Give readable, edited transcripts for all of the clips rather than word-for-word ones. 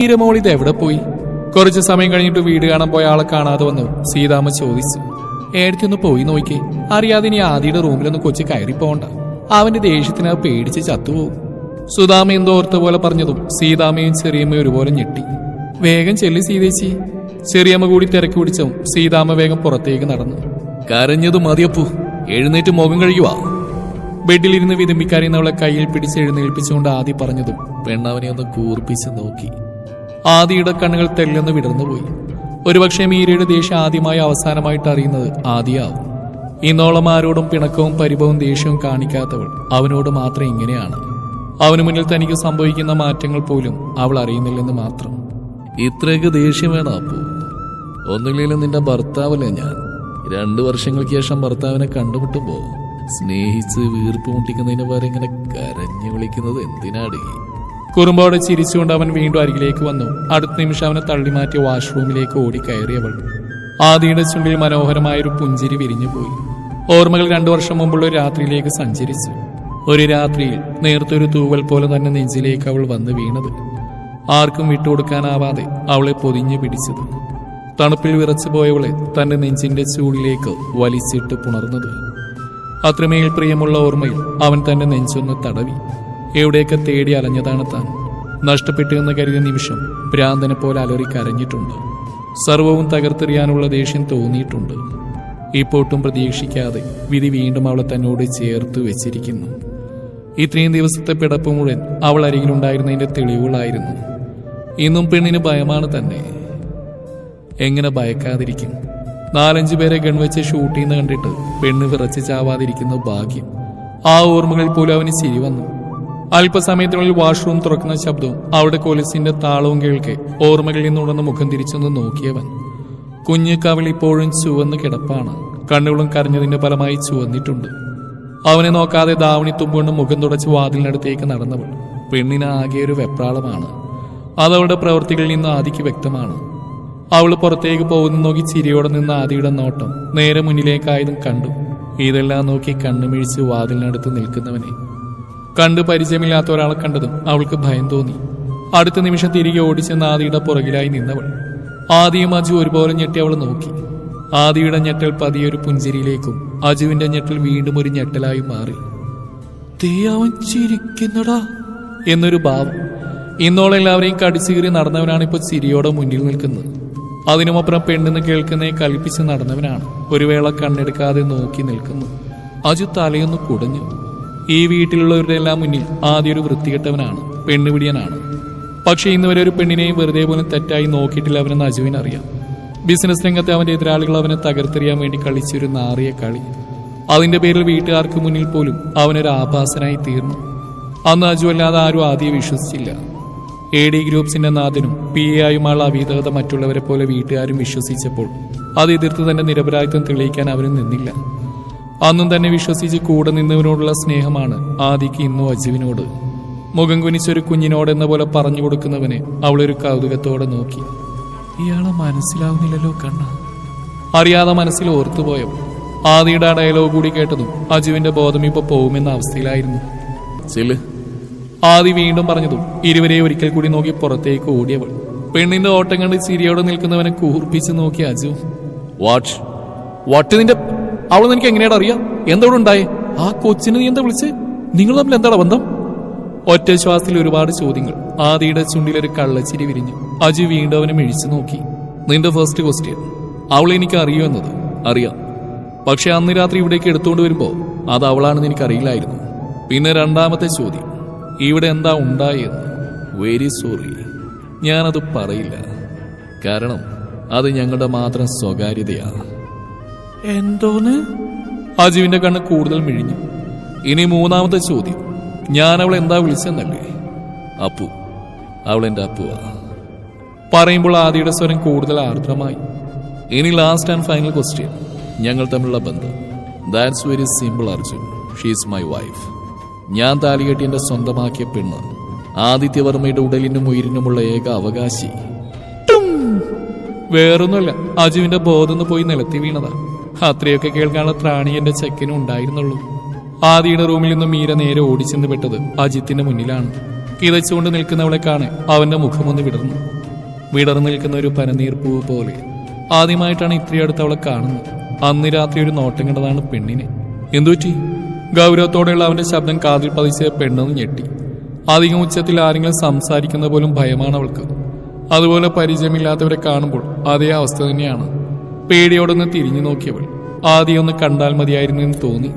മീരമോൾ ഇത് എവിടെ പോയി? കുറച്ചു സമയം കഴിഞ്ഞിട്ട് വീട് കാണാൻ പോയ ആളെ കാണാതെ വന്നു സീതാമ്മ ചോദിച്ചു. ഏടത്തൊന്ന് പോയി നോക്കി. അറിയാതെ ഇനി ആദിയുടെ റൂമിലൊന്ന് കൊച്ചു കയറി പോകണ്ട. അവന്റെ ദേഷ്യത്തിന് പേടിച്ച് ചത്തുപോകും. സുധാമ എന്തോ ഓർത്ത പോലെ പറഞ്ഞതും സീതാമ്മയും ചെറിയമ്മയും ഒരുപോലെ ഞെട്ടി. വേഗം ചെല്ലി സീതേച്ചി. ചെറിയമ്മ കൂടി തിരക്ക് പിടിച്ചവും സീതാമ്മ വേഗം പുറത്തേക്ക് നടന്നു. കരഞ്ഞത് മതിയപ്പൂ, എഴുന്നേറ്റ് മുഖം കഴുകുവാ. ബെഡിലിരുന്ന് വിതുമ്പിക്കാരിന്നവളെ കയ്യിൽ പിടിച്ച് എഴുന്നേൽപ്പിച്ചുകൊണ്ട് ആദി പറഞ്ഞതും പെണ്ണവനെ ഒന്ന് കൂർപ്പിച്ച് നോക്കി. ആദിയുടെ കണ്ണുകൾ തെല്ലെന്ന് വിടർന്നുപോയി. ഒരുപക്ഷെ മീരയുടെ ദേഷ്യം ആദ്യമായി അവസാനമായിട്ട് അറിയുന്നത് ആദിയാവും. ഇന്നോളം ആരോടും പിണക്കവും പരിഭവവും ദേഷ്യവും കാണിക്കാത്തവൾ അവനോട് മാത്രം ഇങ്ങനെയാണ്. അവന് മുന്നിൽ തനിക്ക് സംഭവിക്കുന്ന മാറ്റങ്ങൾ പോലും അവൾ അറിയുന്നില്ലെന്ന് മാത്രം. ഇത്രയൊക്കെ ദേഷ്യം വേണം അപ്പൂ? ഒന്നുമില്ലെങ്കിലും നിന്റെ ഭർത്താവല്ലേ ഞാൻ. 2 വർഷങ്ങൾക്ക് ശേഷം ഭർത്താവിനെ കണ്ടുമുട്ടുമ്പോ സ്നേഹിച്ച് വീർപ്പ് മുട്ടിക്കുന്നതിന് പകരം ഇങ്ങനെ കരഞ്ഞു വിളിക്കുന്നത് എന്തിനാടി? കുറുമ്പോടെ ചിരിച്ചുകൊണ്ട് അവൻ വീണ്ടും അരികിലേക്ക് വന്നു. അടുത്ത നിമിഷം അവനെ തള്ളിമാറ്റിയ വാഷ്റൂമിലേക്ക് ഓടിക്കയറിയവൾ. ആദിയുടെ ചുണ്ടിൽ മനോഹരമായൊരു പുഞ്ചിരി വിരിഞ്ഞുപോയി. ഓർമ്മകൾ 2 വർഷം മുമ്പുള്ള ഒരു രാത്രിയിലേക്ക് സഞ്ചരിച്ചു. ഒരു രാത്രിയിൽ നേർത്തൊരു തൂവൽ പോലെ തന്നെ നെഞ്ചിലേക്ക് അവൾ വന്ന് വീണത്. ആർക്കും വിട്ടുകൊടുക്കാനാവാതെ അവളെ പൊതിഞ്ഞു പിടിച്ചത്. തണുപ്പിൽ വിറച്ചു പോയവളെ തന്റെ നെഞ്ചിന്റെ ചൂടിലേക്ക് വലിച്ചിട്ട് പുണർന്നത്. അത്രമേൽ പ്രിയമുള്ള ഓർമ്മയിൽ അവൻ തന്റെ നെഞ്ചൊന്ന് തടവി. എവിടെയൊക്കെ തേടി അലഞ്ഞതാണ് താൻ. നഷ്ടപ്പെട്ടു എന്ന് കരുതിയ നിമിഷം ഭ്രാന്തനെ പോലെ അലറി കരഞ്ഞിട്ടുണ്ട്. സർവവും തകർത്തെറിയാനുള്ള ദേഷ്യം തോന്നിയിട്ടുണ്ട്. ഇപ്പോട്ടും പ്രതീക്ഷിക്കാതെ വിധി വീണ്ടും അവളെ തന്നോട് ചേർത്ത് വെച്ചിരിക്കുന്നു. ഇത്രയും ദിവസത്തെ പിടപ്പ് മുഴുവൻ അവൾ അരികിലുണ്ടായിരുന്നതിന്റെ തെളിവുകളായിരുന്നു. ഇന്നും പെണ്ണിന് ഭയമാണ് തന്നെ. എങ്ങനെ ഭയക്കാതിരിക്കും? 4-5 പേരെ ഗൺവെച്ച് ഷൂട്ട് ചെയ്യുന്ന കണ്ടിട്ട് പെണ്ണ് വിറച്ച് ചാവാതിരിക്കുന്ന ഭാഗ്യം. ആ ഓർമ്മകളിൽ പോലും അവന് ചിരി വന്നു. അല്പസമയത്തിനുള്ളിൽ വാഷ്റൂം തുറക്കുന്ന ശബ്ദവും അവിടെ കൊലുസിന്റെ താളവും കേൾക്കെ ഓർമ്മകളിൽ നിന്നുടന്ന് മുഖം തിരിച്ചൊന്ന് നോക്കിയവൻ. കുഞ്ഞ് കവിൾ ഇപ്പോഴും ചുവന്ന് കിടപ്പാണ്. കണ്ണുകളും കരഞ്ഞതിന്റെ ഫലമായി ചുവന്നിട്ടുണ്ട്. അവനെ നോക്കാതെ ദാവണി തുമ്പുകൊണ്ട് മുഖം തുടച്ച് വാതിലിനടുത്തേക്ക് നടന്നവൾ. പെണ്ണിന് ആകെ ഒരു വെപ്രാളമാണ്. അതവളുടെ പ്രവൃത്തികളിൽ നിന്ന് ആദിക്ക് വ്യക്തമാണ്. അവൾ പുറത്തേക്ക് പോകുന്ന നോക്കി ചിരിയോടെ നിന്ന് ആദിയുടെ നോട്ടം നേരെ മുന്നിലേക്കായതും കണ്ടു. ഇതെല്ലാം നോക്കി കണ്ണുമിഴിച്ച് വാതിലിനടുത്ത് നിൽക്കുന്നവനെ കണ്ടു. പരിചയമില്ലാത്ത ഒരാളെ കണ്ടതും അവൾക്ക് ഭയം തോന്നി. അടുത്ത നിമിഷം തിരികെ ഓടിച്ചെന്ന് ആദിയുടെ പുറകിലായി നിന്നവൾ. ആദിയും അജു ഒരുപോലെ ഞെട്ടി അവൾ നോക്കി. ആദിയുടെ ഞെട്ടൽ പതിയൊരു പുഞ്ചിരിയിലേക്കും അജുവിന്റെ ഞെട്ടൽ വീണ്ടും ഒരു ഞെട്ടലായി മാറി. അവൻ ചിരിക്കുന്നടാ എന്നൊരു ഭാവം. ഇന്നോളെല്ലാവരെയും കടിച്ചു കീറി നടന്നവനാണ് ഇപ്പോൾ ചിരിയോടെ മുന്നിൽ നിൽക്കുന്നത്. അതിനുമപ്പുറം പെണ്ണെന്ന് കേൾക്കുന്നേ കൽപ്പിച്ച് നടന്നവനാണ്. ഒരു വേള കണ്ണെടുക്കാതെ നോക്കി നിൽക്കുന്നു. അജു തലയൊന്ന് കുടഞ്ഞു. ഈ വീട്ടിലുള്ളവരുടെ എല്ലാം മുന്നിൽ ആദ്യ ഒരു വൃത്തികെട്ടവനാണ്, പെണ്ണുപിടിയനാണ്. പക്ഷെ ഇന്നുവരെ ഒരു പെണ്ണിനെയും വെറുതെ പോലും തെറ്റായി നോക്കിയിട്ടില്ല അവനെന്ന് അജുവിനറിയാം. ബിസിനസ് രംഗത്തെ അവന്റെ എതിരാളികൾ അവനെ തകർത്തെറിയാൻ വേണ്ടി കളിച്ചൊരു നാറിയ കളി. അതിന്റെ പേരിൽ വീട്ടുകാർക്ക് മുന്നിൽ പോലും അവനൊരു ആഭാസനായി തീർന്നു. അന്ന് അജു അല്ലാതെ ആരും ആദ്യം വിശ്വസിച്ചില്ല. AD ഗ്രൂപ്പ്സിന്റെ നാഥനും PA ആയുമുള്ള അവീതകത മറ്റുള്ളവരെ പോലെ വീട്ടുകാരും വിശ്വസിച്ചപ്പോൾ അത് എതിർത്ത് തന്നെ നിരപരാധിത്വം തെളിയിക്കാൻ അവരും നിന്നില്ല. അന്നും തന്നെ വിശ്വസിച്ച് കൂടെ നിന്നവനോടുള്ള സ്നേഹമാണ് ആദിക്ക് ഇന്നും അജുവിനോട്. മുഖം കുനിച്ചൊരു കുഞ്ഞിനോടെന്ന പോലെ പറഞ്ഞു കൊടുക്കുന്നവനെ അവളൊരു കൗതുകത്തോടെ നോക്കി. ഇയാളെ മനസ്സിലാവുന്നില്ലല്ലോ കണ്ണ. അറിയാതെ മനസ്സിൽ ഓർത്തുപോയവൾ. ആദിയുടെ ആ ഡയലോഗ് കൂടി കേട്ടതും അജുവിന്റെ ബോധം ഇപ്പൊ പോകുമെന്ന അവസ്ഥയിലായിരുന്നു. ചെല്ല്, ആദി വീണ്ടും പറഞ്ഞതും ഇരുവരെ ഒരിക്കൽ കൂടി നോക്കി പുറത്തേക്ക് ഓടിയവൾ. പെണ്ണിന്റെ ഓട്ടം കണ്ട് ചിരിയോടെ നിൽക്കുന്നവനെ കൂർപ്പിച്ച് നോക്കി അജു. വാട്ട് നിന്റെ അവളെന്ന് എനിക്ക് എങ്ങനെയാണ് അറിയാം? എന്തോടെ ഉണ്ടായേ? ആ കൊച്ചിനെ നീ എന്താ വിളിച്ച്? നിങ്ങൾ തമ്മിൽ എന്താണ് ബന്ധം? ഒറ്റ ശ്വാസത്തിൽ ഒരുപാട് ചോദ്യങ്ങൾ. ആദിയുടെ ചുണ്ടിലൊരു കള്ളച്ചിരി വിരിഞ്ഞു. അജു വീണ്ടും അവനെ മിഴിച്ചു നോക്കി. നിന്റെ ഫസ്റ്റ് ക്വസ്റ്റ്യൻ, അവളെ എനിക്ക് അറിയൂ എന്നത് അറിയാം. പക്ഷെ അന്ന് രാത്രി ഇവിടേക്ക് എടുത്തുകൊണ്ട് വരുമ്പോ അത് അവളാണെന്ന് എനിക്കറിയില്ലായിരുന്നു. പിന്നെ രണ്ടാമത്തെ ചോദ്യം, ഇവിടെ എന്താ ഉണ്ടായെന്ന്. വെരി സോറി, ഞാനത് പറയില്ല. കാരണം അത് ഞങ്ങളുടെ മാത്രം സ്വകാര്യതയാണ്. എന്തോന്ന്? അജുവിന്റെ കണ്ണ് കൂടുതൽ മിഴിഞ്ഞു. ഇനി മൂന്നാമത്തെ ചോദ്യം, ഞാൻ അവൾ എന്താ വിളിച്ചെന്നല്ലേ? അപ്പു, അവൾ എന്റെ അപ്പുവാ. പറയുമ്പോൾ ആദിയുടെ സ്വരം കൂടുതൽ ആർദ്രമായി. ഇനി ലാസ്റ്റ് ആൻഡ് ഫൈനൽ ക്വസ്റ്റ്യൻ, ഞങ്ങൾ തമ്മിലുള്ള ബന്ധം. That's very simple Arjun. She's my wife. ഞാൻ താലികെട്ടി എന്റെ സ്വന്തമാക്കിയ പെണ്ണ്. ആദിത്യവർമ്മയുടെ ഉടലിനും ഉയിരിനുമുള്ള ഏക അവകാശി. വേറൊന്നുമല്ല, അജുവിന്റെ ബോധം പോയി നിലത്തി വീണതാ. അത്രയൊക്കെ കേൾക്കാനുള്ള ത്രാണി എന്റെ ചെക്കനും ഉണ്ടായിരുന്നുള്ളൂ. ആദിയുടെ റൂമിൽ നിന്നും മീര നേരെ ഓടിച്ചെന്ന് പെട്ടത് അജിത്തിന്റെ മുന്നിലാണ്. കിതച്ചുകൊണ്ട് നിൽക്കുന്നവളെ കാണെ അവന്റെ മുഖമൊന്ന് വിടർന്നു നിൽക്കുന്ന ഒരു പനനീർ പൂവ് പോലെ. ആദ്യമായിട്ടാണ് ഇത്രയും അടുത്ത് അവളെ കാണുന്നത്. അന്ന് രാത്രി ഒരു നോട്ടം കണ്ടതാണ് പെണ്ണിനെ. എന്തുപറ്റി? ഗൗരവത്തോടെയുള്ള അവന്റെ ശബ്ദം കാതിൽ പതിച്ച പെണ്ണെന്ന് ഞെട്ടി. അധികം ഉച്ചത്തിൽ ആരെങ്കിലും സംസാരിക്കുന്ന പോലും ഭയമാണ് അവൾക്ക്. അതുപോലെ പരിചയമില്ലാത്തവരെ കാണുമ്പോൾ അതേ അവസ്ഥ തന്നെയാണ്. പേടിയോടൊന്ന് തിരിഞ്ഞു നോക്കിയവൾ ആദ്യം ഒന്ന് കണ്ടാൽ മതിയായിരുന്നു എന്ന് തോന്നി.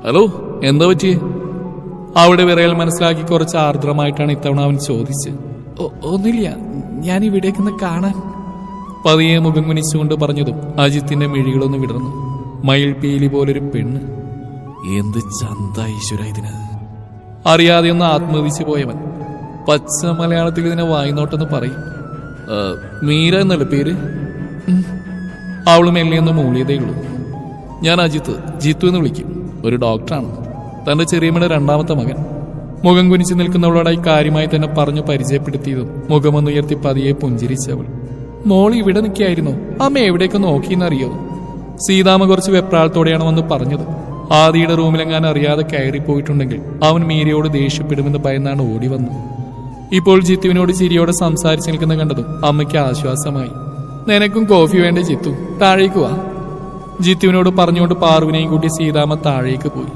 ഹലോ, എന്താ പറ്റിയേ? അവിടെ വിറയൽ മനസ്സിലാക്കി കുറച്ച് ആർദ്രമായിട്ടാണ് ഇത്തവണ അവൻ ചോദിച്ച്. ഒന്നുമില്ല, ഞാൻ ഇവിടേക്കൊന്ന് കാണാൻ. പതിയെ മുഖം കുനിച്ചുകൊണ്ട് പറഞ്ഞതും അജിത്തിന്റെ മിഴികളൊന്ന് വിടർന്നു. മയിൽപീലി പോലൊരു പെണ്ണ്. എന്ത് ചന്ത ഈശ്വര ഇതിന്! അറിയാതെ ഒന്ന് ആത്മഹതിച്ചു പോയവൻ പച്ച മലയാളത്തിൽ ഇതിനെ വായിനോട്ടെന്ന് പറയും. മീര എന്നല്ല പേര്? അവളും എല്ലെയൊന്ന് മൂളിയതേയുള്ളൂ. ഞാൻ അജിത്ത്, ജിത്തു എന്ന് വിളിക്കും. ഒരു ഡോക്ടറാണ്. തന്റെ ചെറിയമ്മയുടെ രണ്ടാമത്തെ മകൻ. മുഖം കുനിച്ചു നിൽക്കുന്നവളോടായി കാര്യമായി തന്നെ പറഞ്ഞു പരിചയപ്പെടുത്തിയതും മുഖമൊന്നുയർത്തി പതിയെ പുഞ്ചിരിച്ചവൾ. മോൾ ഇവിടെ നിൽക്കായിരുന്നോ? അമ്മ എവിടേക്ക് നോക്കിയെന്നറിയോ? സീതാമ്മ കുറച്ച് വെപ്രാളത്തോടെയാണ് വന്ന് പറഞ്ഞത്. ആദിയുടെ റൂമിലെങ്ങാൻ അറിയാതെ കയറിപ്പോയിട്ടുണ്ടെങ്കിൽ അവൻ മീരയോട് ദേഷ്യപ്പെടുമെന്ന് ഭയന്നാണ് ഓടി വന്നത്. ഇപ്പോൾ ജിത്തുവിനോട് ചിരിയോടെ സംസാരിച്ച് നിൽക്കുന്ന കണ്ടതും അമ്മയ്ക്ക് ആശ്വാസമായി. നിനക്കും കോഫി വേണ്ടേ ജിത്തു? താഴേക്ക് വാ. ജിത്തുവിനോട് പറഞ്ഞുകൊണ്ട് പാർവിനെയും കൂട്ടി സീതാമ്മ താഴേക്ക് പോയി.